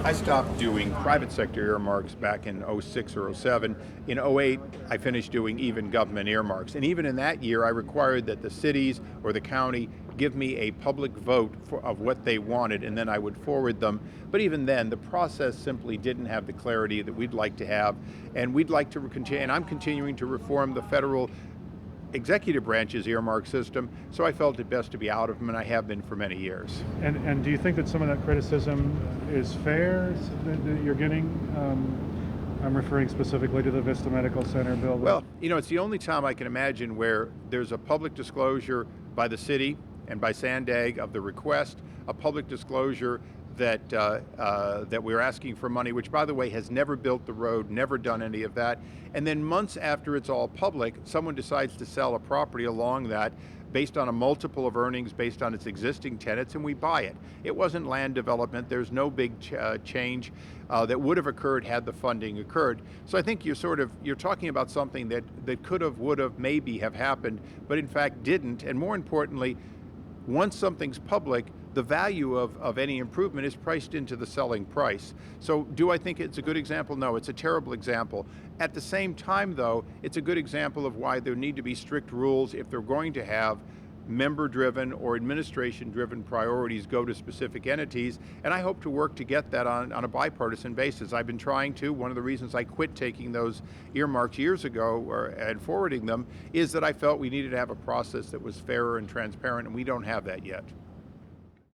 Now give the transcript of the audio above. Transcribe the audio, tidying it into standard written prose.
I stopped doing private sector earmarks back in '06 or '07. In '08, I finished doing even government earmarks. And even in that year, I required that the cities or the county give me a public vote of what they wanted, and then I would forward them. But even then, the process simply didn't have the clarity that we'd like to have. And we'd like to continue, and I'm continuing to reform the federal executive branch's earmark system, so I felt it best to be out of them, and I have been for many years. And do you think that some of that criticism is fair that you're getting? I'm referring specifically to the Vista Medical Center bill. Well, it's the only time I can imagine where there's a public disclosure by the city and by Sandag of the request, a public disclosure that we're asking for money, which, by the way, has never built the road, never done any of that. And then months after it's all public, someone decides to sell a property along that based on a multiple of earnings based on its existing tenants, and we buy it. It wasn't land development. There's no big change that would have occurred had the funding occurred. So I think you're talking about something that could have, would have, maybe have happened, but in fact didn't. And more importantly, once something's public, the value of any improvement is priced into the selling price. So do I think it's a good example? No, it's a terrible example. At the same time, though, it's a good example of why there need to be strict rules if they're going to have member-driven or administration-driven priorities go to specific entities, and I hope to work to get that on a bipartisan basis. I've been trying to. One of the reasons I quit taking those earmarks years ago and forwarding them is that I felt we needed to have a process that was fairer and transparent, and we don't have that yet.